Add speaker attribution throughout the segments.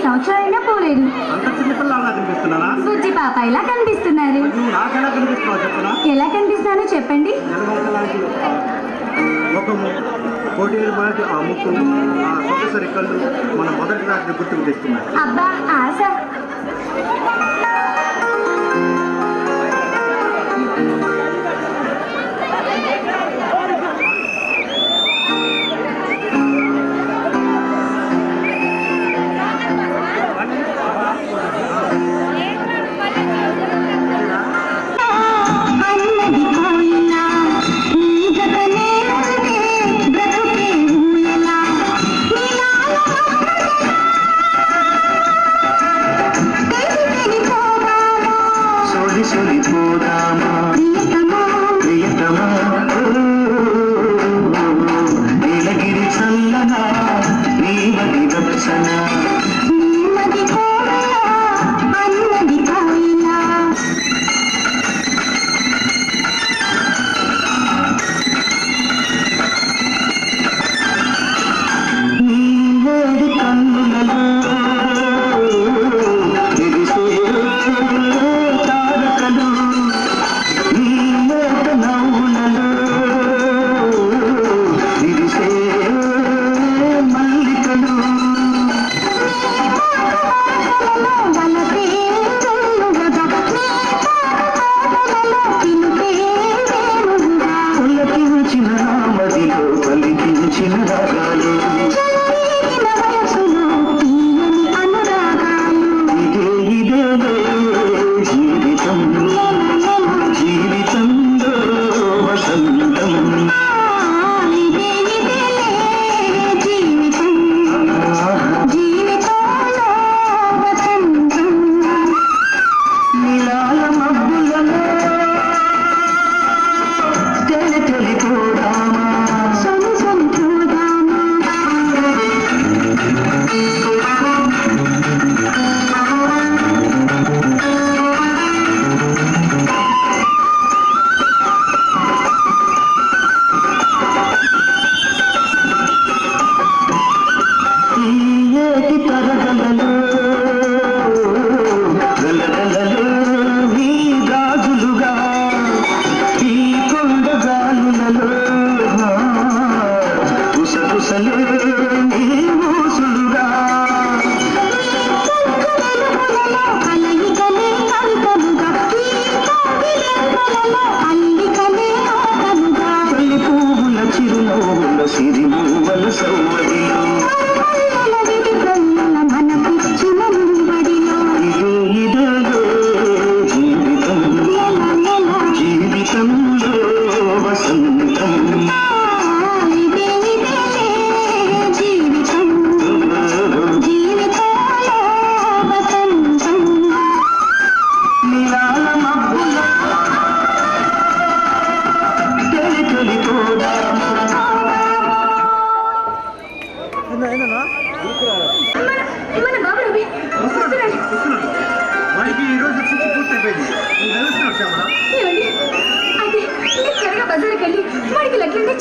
Speaker 1: సంవత్సరాలైనా పోలేదు. బుజ్జి పాప ఇలా కనిపిస్తున్నారు. ఎలా కనిపిస్తున్నానో చెప్పండి. అబ్బా ఆశ.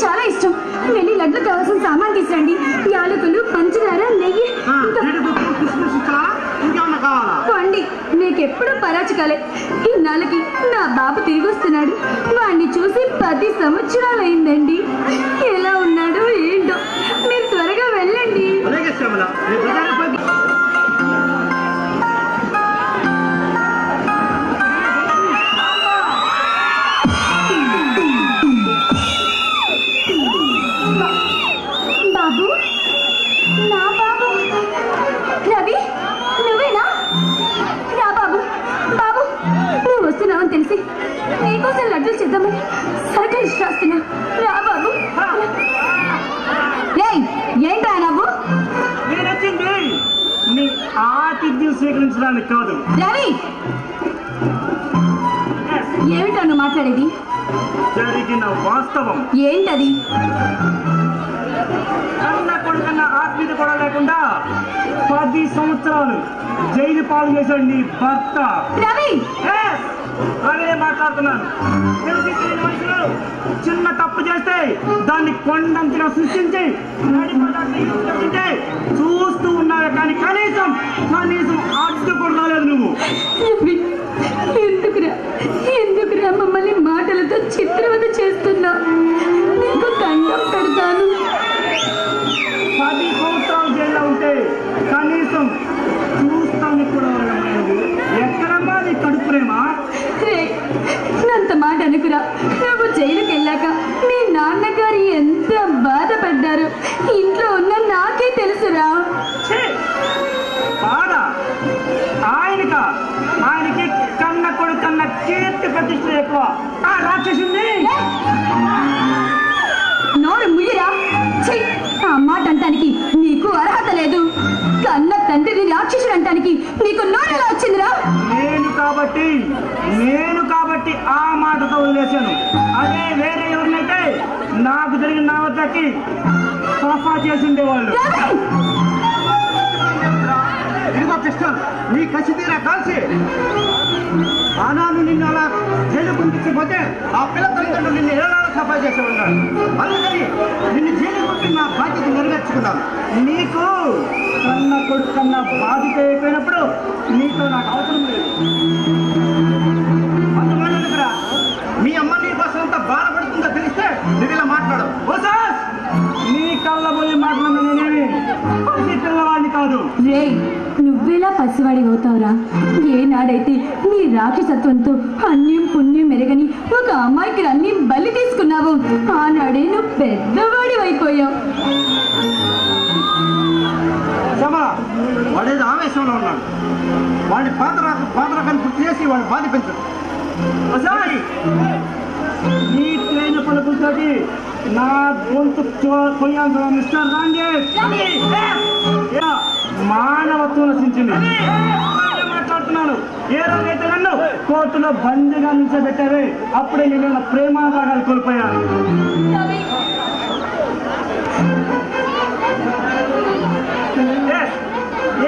Speaker 1: చాలా ఇష్టం. వెళ్ళి లడ్డు కావాల్సిన సామాన్ తీసురండి. యాలకులు, పంచదార, నెయ్యి. పండి నీకెప్పుడు పరాచకాలే. ఇన్నాళ్ళకి నా బాబు తిరిగి వస్తున్నాడు. వాడిని చూసి 10 సంవత్సరాలైందండి. ఎలా ఉన్నాడో ఏంటో. మీరు త్వరగా వెళ్ళండి. బాబు, నా బాబు రవి, నువ్వేనా? రా బాబు. బాబు, నువ్వు వస్తున్నావని తెలిసి నీకోసం లడ్డూలు చేద్దామని సర్కిల్ రాస్తున్నా. రా బాబు. ఏంటా నువ్వు?
Speaker 2: నీ ఆతిథ్యం స్వీకరించడానికి కాదు.
Speaker 1: రవి, ఏమిటో నువ్వు మాట్లాడేది?
Speaker 2: జరిగిన వాస్తవం
Speaker 1: ఏంటది?
Speaker 2: కన్న కొడుకన్నా ఆత్మీయత కూడా లేకుండా 10 సంవత్సరాలు జైలు పాలు చేశాడు నీ భర్త.
Speaker 1: రవి,
Speaker 2: అదే మాట్లాడుతున్నాను. మనుషులు చిన్న తప్పు చేస్తే దాన్ని కొండంతగా సృష్టించి చూస్తూ ఉన్నారు. కానీ కనీసం నా
Speaker 1: నువ్వు జైలుకి వెళ్ళాక మీ నాన్నగారు ఎంత బాధపడ్డారు ఇంట్లో ఉన్న నాకే తెలుసురా.
Speaker 2: బాధ ఆయనకి కన్న కొడుకు కన్న కీర్తి ప్రతిష్ట ఎక్కువ. ఆ రాక్షసుని
Speaker 1: నోరు ముయ్యరా. ఆ మాట అంటానికి నీకు అర్హత లేదు. కన్న తండ్రిని రాక్షసుడు అంటానికి నీకు నోరెలా వచ్చిందిరా?
Speaker 2: నేను కాబట్టి ఆ మాటతో వదిలేశాను. అదే వేరే ఎవరినైతే నాకు జరిగిన నావతకి సఫా చేసిండే వాళ్ళు. ఇదిగో కృష్ణన్, నీ కసి తీరా కాల్చి ఆనాడు నిన్ను అలా జైలు పంపించకపోతే ఆ పిల్ల తల్లిదండ్రులు నిన్ను ఎలా సఫా చేసి ఉన్నాడు. అందుకని నిన్ను జైలు పంపి నా బాధ్యత నెరవేర్చుకున్నాను. నీకు కన్న కొడుకు కన్నా బాధ్యత అయిపోయినప్పుడు నీతో నాకు అవసరం లేదు. అందువల్ల మీ అమ్మ నీ కోసం అంత బాధపడుతుందో తెలిస్తే నువ్వు ఇలా మాట్లాడు. నీ కళ్ళ పోయి మాట్లాడిన నేనేమి నీ పిల్లవాడిని కాదు.
Speaker 1: రే, నువ్వెలా పసివాడి అవుతావురా? ఏనాడైతే నీ రాక్షసత్వంతో అన్యం పుణ్యం మెరగని ఒక అమ్మాయికి అన్ని బలి తీసుకున్నావు ఆనాడే నువ్వు పెద్దవాడి అయిపోయావు.
Speaker 2: వాడేదో ఆవేశంలో ఉన్నాడు. వాడి పాత్రకాన్ని గుర్తు చేసి వాడిని బాధించడు. ఈ ట్రైన్ పలుకులతోటి నా గొంతు కొయ్యాల్సిన మిస్టర్ రాంజేష్ మానవత్వం నశించింది. మాట్లాడుతున్నాను. ఏ రోజైతే నన్ను కోర్టులో బందీగా నిలిచబెట్టావే అప్పుడే నేను ప్రేమాభాగాలు కోల్పోయాను.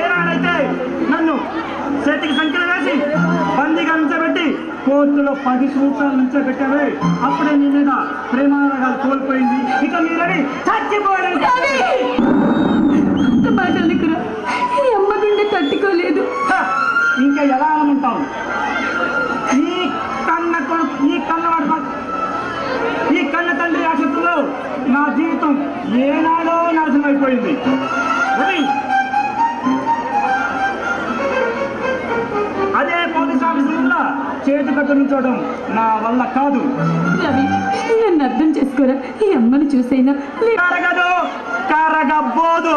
Speaker 2: ఏనాడైతే నన్ను చేతికి సంఖ్యలు వేసి బందీగా నిలిచబెట్టి కోర్టులో 10 సంవత్సరాలు నిలిచబెట్టావే అప్పుడే నీ మీద ప్రేమాభాగాలు కోల్పోయింది. ఇక మీరని చచ్చిపోయారు.
Speaker 1: అమ్మ గుండె తట్టుకోలేదు.
Speaker 2: ఇంకా ఎలా అనుకుంటావు? ఈ కన్న తండ్రి ఆశతో నా జీవితం ఏనాడో నాశనం అయిపోయింది. అదే పోలీస్ ఆఫీసర్లో చేతి కత్తిరించడం నా వల్ల కాదు.
Speaker 1: రవి, నన్ను అర్థం చేసుకోరా. ఈ అమ్మను చూసైనా
Speaker 2: కరగదు, కరగబోదు.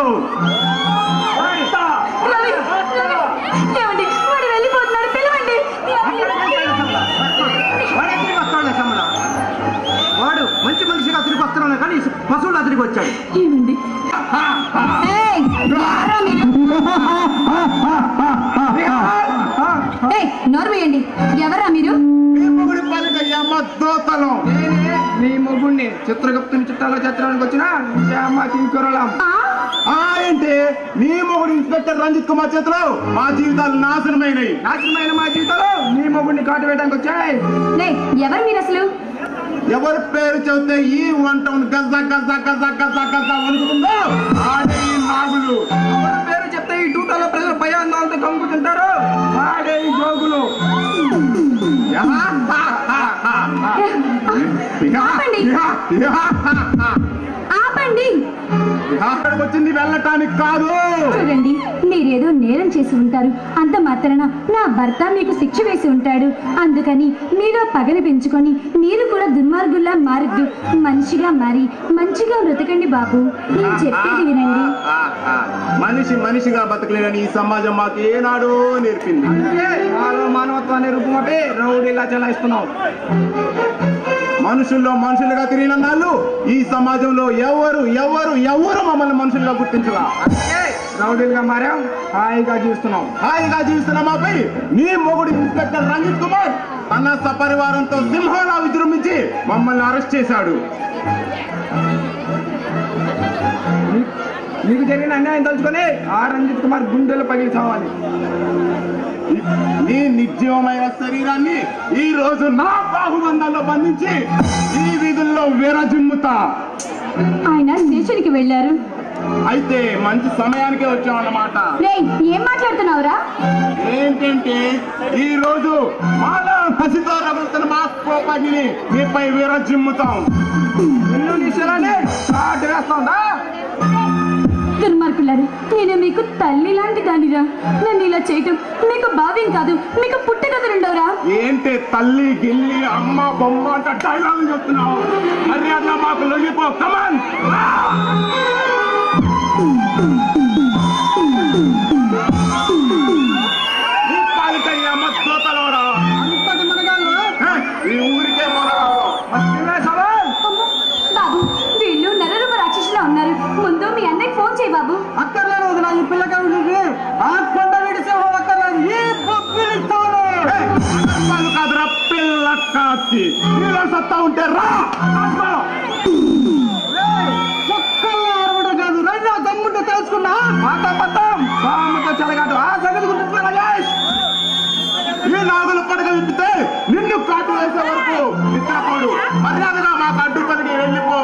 Speaker 1: ఏమండి, వాడు వెళ్ళిపోతున్నాడు, పిలవండి.
Speaker 2: వాడు మంచి మనిషిగా తిరిగి వస్తున్నాను కానీ పశువులా తిరిగి వచ్చాడు.
Speaker 1: ఏమండి, నోర్వేయండి. ఎవరా మీరు?
Speaker 2: నీ మొగుడిని చిత్రగుప్తుని చుట్టాలో చిత్రానికి వచ్చిన ఏంటి? నీ మొగుడు ఇన్స్పెక్టర్ రంజిత్ కుమార్ చేతిలో మా జీవితాలు నాశనమైన మా జీవితాలు నీ మొగుడిని కాటు వేయడానికి వచ్చాయి.
Speaker 1: ఎవరు మీరు అసలు?
Speaker 2: ఎవరి పేరు చెబితే ఈ వంట గజ గజ గజ గజ గజ వణుకుతుందో ఆడే ఈ నాగులు. ఎవరి పేరు చెప్తే ఈ టూటాలో ప్రజలు భయాందాలతో కంగుతుంటారు ఆడే ఈ జోగులు.
Speaker 1: ఆపండి.
Speaker 2: వచ్చింది వెళ్ళటానికి కాదు.
Speaker 1: చూడండి, మీరేదో నేరం చేసి ఉంటారు. అంత మాత్రాన నా భర్త మీకు శిక్ష వేసి ఉంటాడు. అందుకని మీలో పగని పెంచుకొని మీరు కూడా దుర్మార్గుల్లా మారద్దు. మనిషిగా మారి మంచిగా బ్రతకండి బాబు. నేను చెప్పేది వినండి.
Speaker 2: మనిషిగా బతకలేదని ఈ సమాజం మాకు ఏనాడో నేర్పింది. మానవత్వాన్ని రూపమపై రౌడీలా చెలాయిస్తున్నావు. మనుషులుగా తిరిగిన నాళ్ళు ఈ సమాజంలో ఎవరు మమ్మల్ని మనుషులుగా గుర్తించలా. రౌడీలుగా మారాం, హాయిగా జీవిస్తున్నామాపై నీ మొగుడు ఇన్స్పెక్టర్ రంజిత్ కుమార్ తన సపరివారంతో సింహంలా విజృంభించి మమ్మల్ని అరెస్ట్ చేశాడు. నీకు జరిగిన అన్యాయం తలుచుకొని ఆ రంజిత్ కుమార్ గుండెలు పగిలి చావాలి. నీ నిర్జీవమైన శరీరాన్ని ఈ రోజు నా బాహుబంధాల్లో బంధించి ఈ వీధుల్లో విరజిమ్ముతా.
Speaker 1: ఆయన స్టేషన్కి వెళ్ళారు.
Speaker 2: అయితే మంచి సమయానికే వచ్చామన్నమాట.
Speaker 1: ఏం మాట్లాడుతున్నావురా?
Speaker 2: ఏంటంటే ఈ రోజు మాలో కసితో రగులుతున్న మా కోపాన్ని మీపై విరజిమ్ముతాం. వేస్తుందా?
Speaker 1: దుర్మార్గులారా, నేను మీకు తల్లి లాంటి దానిరా. నన్ను ఇలా చేయటం మీకు భావ్యం కాదు. మీకు పుట్టగదులుండవురా.
Speaker 3: ఏంటి తల్లి గిల్లి అమ్మ బొమ్మ అంటే డైలాగ్ చెప్తున్నావు? మర్యాద మాకు లొంగిపో. కమాన్ ఈ ఊరికే
Speaker 1: బాబు, వీళ్ళు నరరూప రాక్షసులా ఉన్నారు. ముందు మీ అన్నయ్య ఫోన్ చేయి బాబు.
Speaker 2: అక్కర్లేదు వదినా, ఈ పిల్లకి ఆ కొండ విడిసే అక్కర్లేదు. ఈ బొబ్బిలిస్తాను
Speaker 3: కాదురా పిల్ల కాచి. నీలో సత్తా ఉంటే రా.
Speaker 2: ఒక్కళ్ళు అరవడం కాదు, రైనా దమ్ముంటే తెలుసుకున్నా
Speaker 3: బామ్మతో చెలగాడు. ఆ సంగతి గుర్తుంచుకో రాజేష్. ఈ నాగులు పడగ విప్పితే నిన్ను కాటు వేసే వరకు నిద్రపోడు. మర్యాదగా మా కడ్డు పలికి వెళ్ళిపో.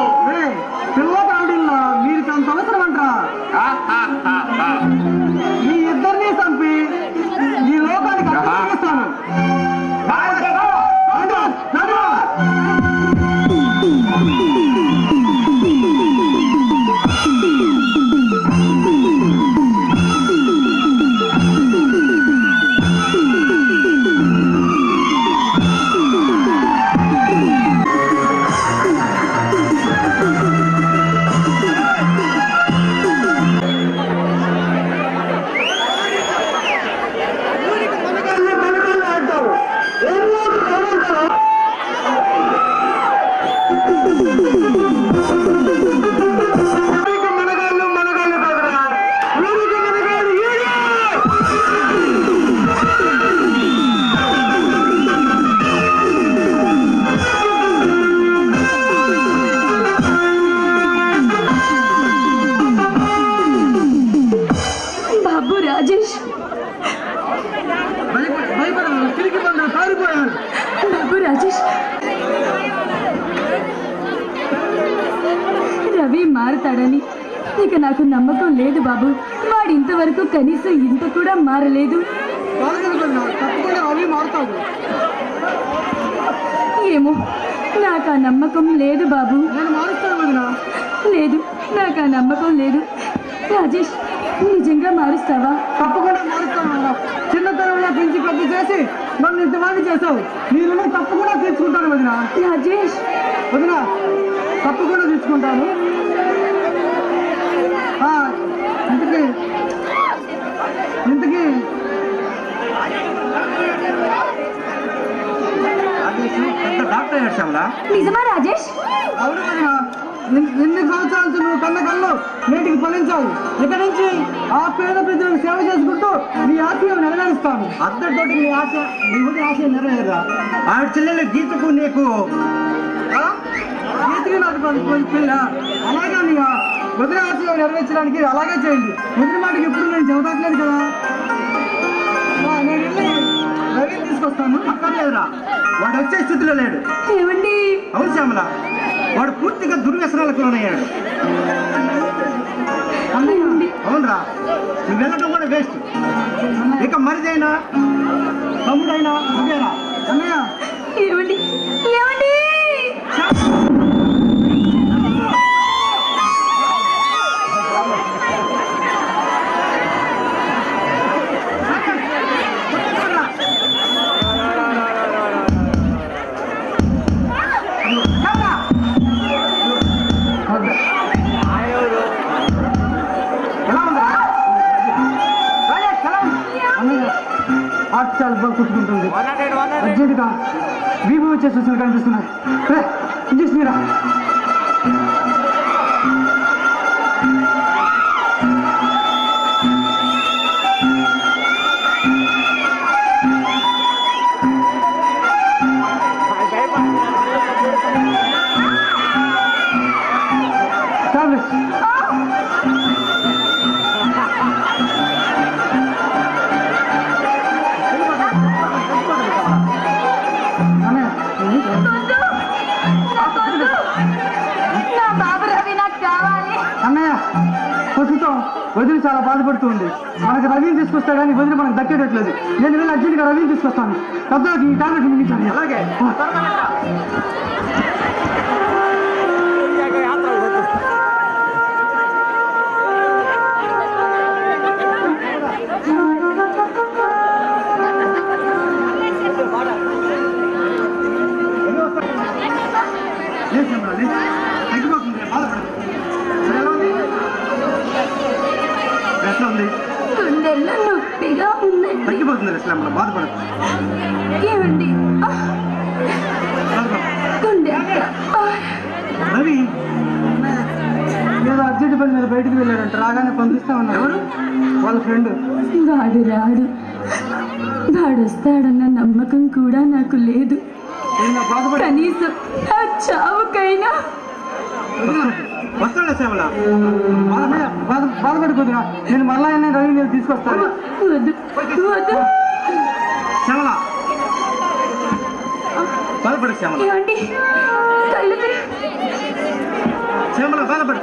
Speaker 2: పిల్ల కావడంలో మీరు అంత అవసరం అంటారా? మీ ఇద్దరిని చంపి ఈ లోకానికి అప్పగిస్తాను.
Speaker 1: బాబు రాజేష్, రవి మారుతాడని ఇక నాకు నమ్మకం లేదు బాబు. వాడు ఇంతవరకు కనీసం ఇంత కూడా మారలేదు. ఏమో, నాకు ఆ నమ్మకం లేదు బాబు. లేదు, నాకు ఆ నమ్మకం లేదు. రాజేష్, నిజంగా మారుస్తావా?
Speaker 2: తప్పకుండా మారుస్తాను. చిన్నతనంలో పెంచి పెద్ద చేసి నన్ను ఇంతమంది చేసావు. నేను తప్పకుండా తీర్చుకుంటాను వదిన.
Speaker 1: రాజేష్,
Speaker 2: వదిన తప్పకుండా తీర్చుకుంటాను. ఇంతకీ పెద్ద డాక్టర్ చేశాంలా?
Speaker 1: నిజమా రాజేష్?
Speaker 2: అవును వదిన. ఎన్ని సంవత్సరాలు నువ్వు కన్న కళ్ళు నేటికి ఫలించావు. ఇక నుంచి ఆ పేద ప్రజలకు సేవ చేసుకుంటూ నీ ఆశయం నెరవేరుస్తాను. అద్దరితోటి నీ ఆశ, నీ ఊరి ఆశయం నెరవేరుగా. ఆవిడ చెల్లెలు గీతకు నీకు గీతకి నాకు పెళ్ళ అలాగే నీ వదిన ఆశయం నెరవేర్చడానికి అలాగే చేయండి. వదిన మాటకి ఎప్పుడు నేను చెబుతాట్లేదు కదా. నేను వెళ్ళి రవిని తీసుకొస్తాను. అక్కర్లేదురా, వాడు వచ్చే స్థితిలో లేడు.
Speaker 1: ఏమండి?
Speaker 2: అవును శ్యామల, వాడు పూర్తిగా దుర్వ్యసనాలకు లోనయ్యాడు. అవునరా, నువ్వు వెళ్ళటం కూడా వేస్ట్. ఇక మరిదైనా తమ్ముడైనా నువ్వేరా. అన్నయ్య,
Speaker 1: ఏమండి? ఏమండి?
Speaker 2: చాలా బాగా కుట్టుకుంటుంది. అర్జెంటుగా వీపు వచ్చే సూచనలు కనిపిస్తున్నాయి. ఇంజక్షన్ మీరా? అన్నయ్య, ప్రస్తుతం వదిలి చాలా బాధపడుతుంది. మనకి రవిని తీసుకొస్తాడని వదిలి మనకు దక్కేటట్లేదు. నేను వెళ్ళి అర్జెంట్గా రవిని తీసుకొస్తాను. పెద్దలకి ఈ టాబ్లెట్ ముగించాలి. అలాగే తగ్గిపోతుంది శ్యామల, బాధపడదు.
Speaker 1: ఏమండి
Speaker 2: రవి ఏదో అర్జెంట్ పని మీద బయటికి వెళ్ళాడంట, రాగానే పంపిస్తా ఉన్నారు. ఎవరు? వాళ్ళ ఫ్రెండ్.
Speaker 1: వాడు రాడు, వాడు వస్తాడన్న నమ్మకం కూడా నాకు లేదు. కనీసం నా చావుకైనా
Speaker 2: వస్తాడా శ్యామల? బాధపడిపోతున్నా, నేను మళ్ళా రవి నేను తీసుకొస్తాను.
Speaker 1: వద్దు వద్దు
Speaker 2: శ్యామల బాధపడు శ్యామల.
Speaker 1: ఏమండి కళ్ళు
Speaker 2: శ్యామల బాధపడు.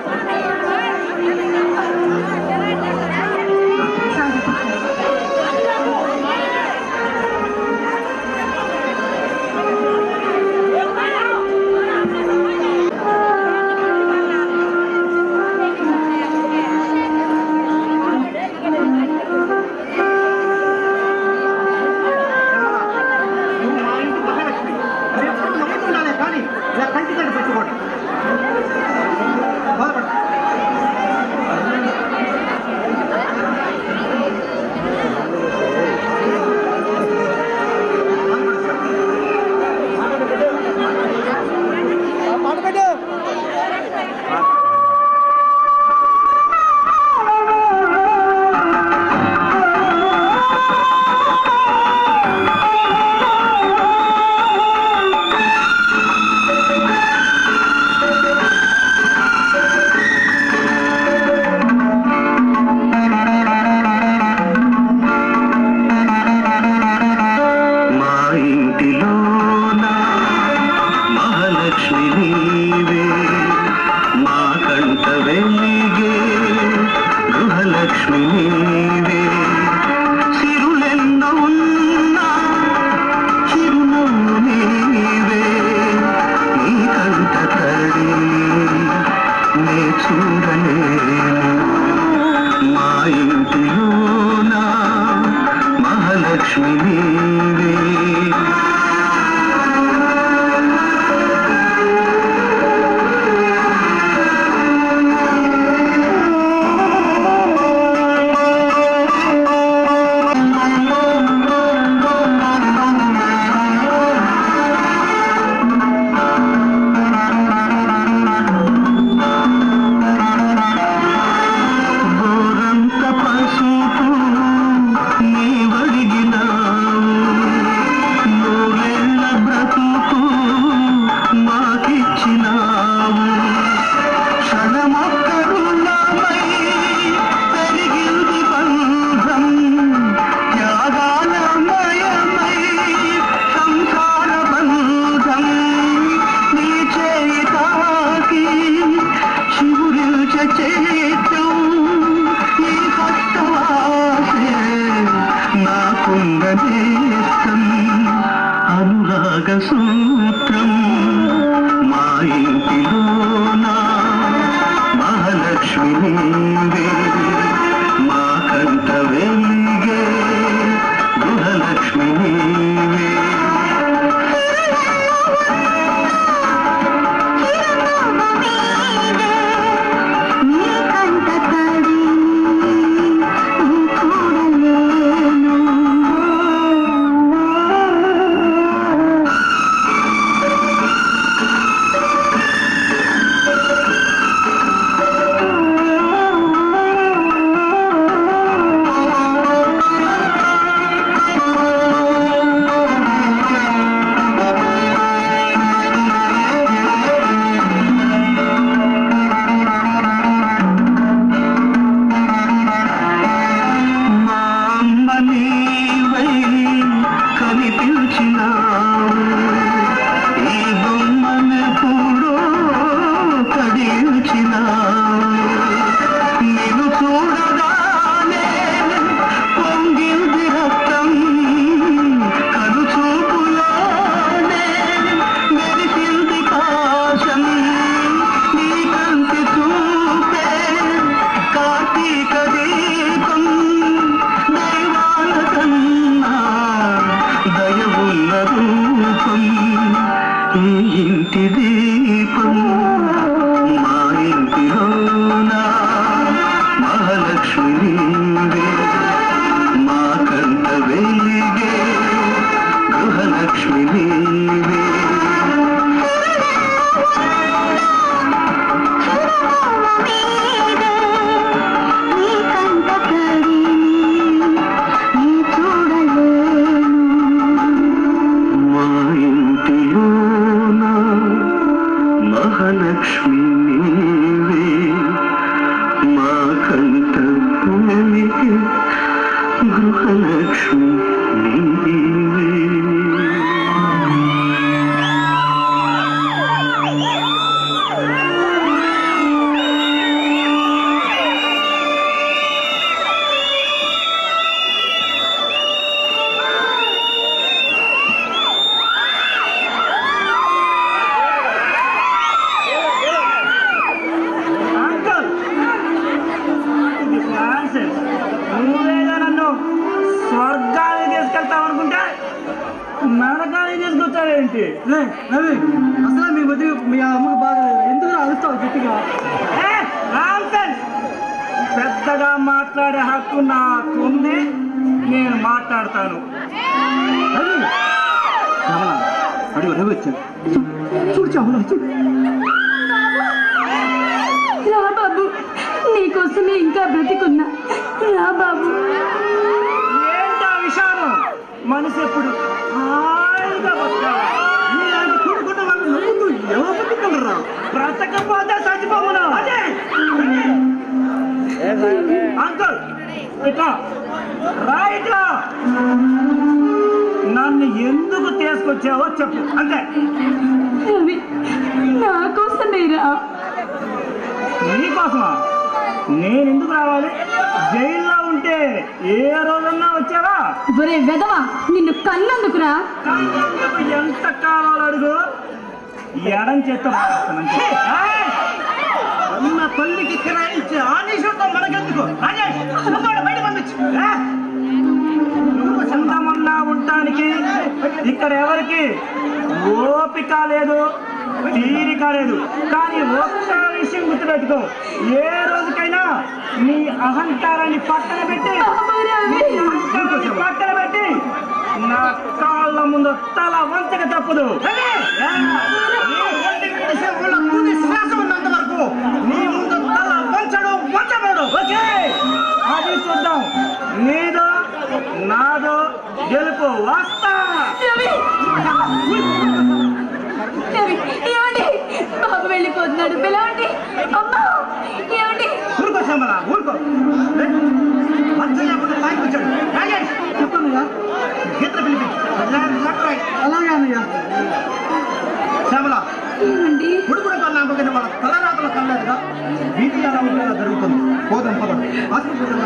Speaker 4: మోక్షం నీవే.
Speaker 2: నువ్వేగా నన్ను స్వర్గానికి తీసుకెళ్తావు అనుకుంటే నరకానికి తీసుకొచ్చావేంటి? రవి, అసలు మీ మధ్య మీ అమ్మకు బాగలేదు, ఎందుకు అరుస్తావు గట్టిగా? పెద్దగా మాట్లాడే హక్కు నాకుంది, నేను మాట్లాడతాను. అడుగు రవి వచ్చాడు, చూడు చావులా చూడు.
Speaker 1: రా బాబు, నీకోసమే ఇంకా బ్రతికున్నా. రా బాబు.
Speaker 2: ఏంటా విషాదం? మనసు ఎప్పుడు హాయిగా బతకాలి. నీలాంటి కూడుకున్న వాళ్ళు నవ్వుతూ ఎవరు బతుకులరా? బ్రతకపోతే చచ్చిపోవును. అంకుల్ ఇట్లా రైట్లా నన్ను ఎందుకు తీసుకొచ్చావో చెప్పు, అంతే.
Speaker 1: రవి, నా కోసమేరా.
Speaker 2: నీకోసమా? నేను ఎందుకు రావాలి? జైల్లో ఉంటే ఏ రోజన్నా వచ్చావా?
Speaker 1: ఒరే వెదవా, నిన్ను కన్నందుకురా.
Speaker 2: కన్నందుకు ఎంత కావాలో అడుగు, ఎడం చేత అన్న తల్లికి కిరాయించి ఆనిషంతో మనకెందుకు? బయట పంపించు. సొంతమన్నా ఉండటానికి ఇక్కడ ఎవరికి ఓపిక లేదు, తీరిక లేదు. కానీ ఒక్క విషయం గుర్తుపెట్టుకో, ఏ రోజుకైనా నీ అహంకారాన్ని పక్కన పెట్టి నా కాళ్ళ ముందు తల వంచక తప్పదు. ఉన్నంత వరకు నీ ముందు తల వంచడం వంచబడు. ఓకే, అది చూద్దాం. నీదో నాదో గెలుపు. వస్తా.
Speaker 1: ఏమండి, బాబు వెళ్ళిపోతున్నాడు, పిలవండి. అమ్మా, ఏమండి?
Speaker 2: ఊరుకో శ్యామల, ఊరుకో. చెప్పన్నయ్యా, గీతలు పిలిపించు. అలాగే అన్నయ్య. శ్యామల,
Speaker 1: ఏమండి?
Speaker 2: ఉడుకుడు కన్నా కానీ వాళ్ళ తలరాతలు కనలేదుగా. వీధి ఎలా ఉండేలా జరుగుతుంది. పోదాం పదం. హాస్పిటల్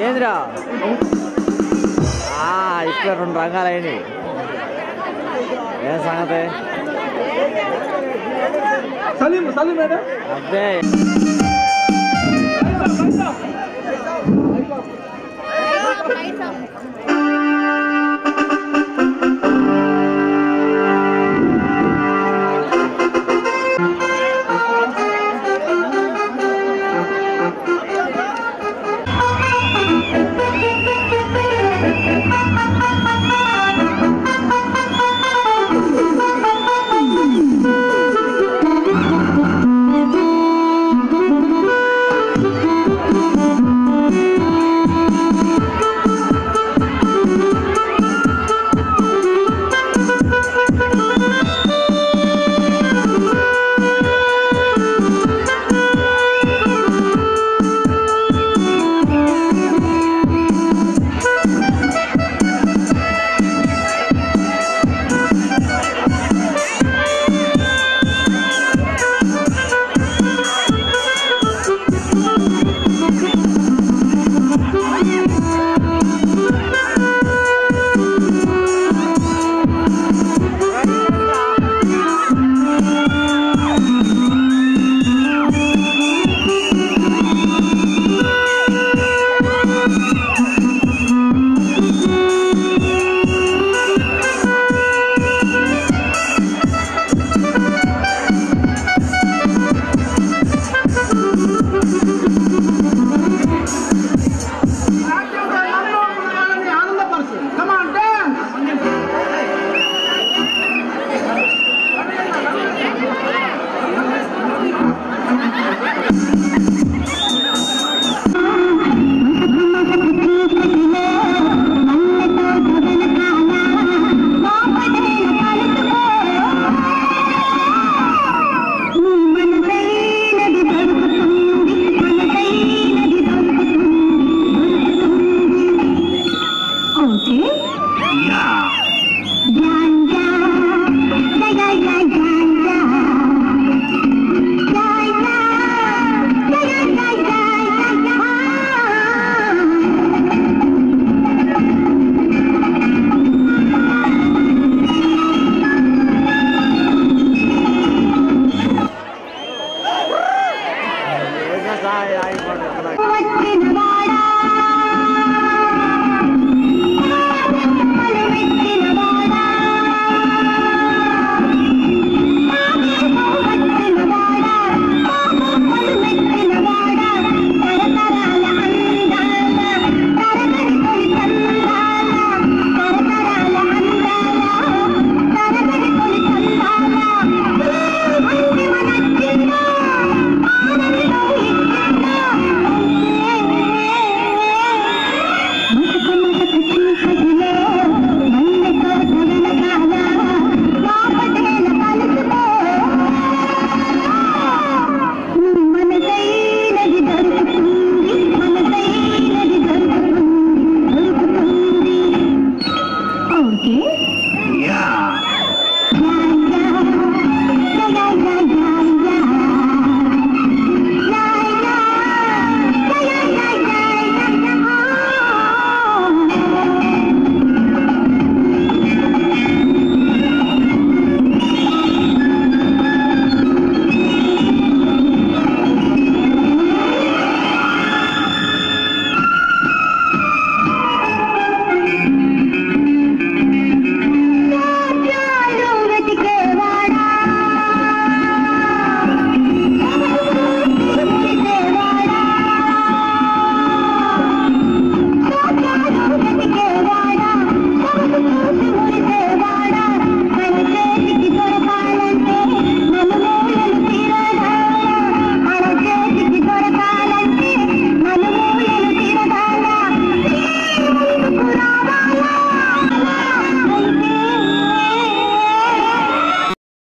Speaker 5: ఏంద్రా ఇక్కడ 2 రంగాలైనవి. ఏం సంగతి? అబ్బే
Speaker 3: యా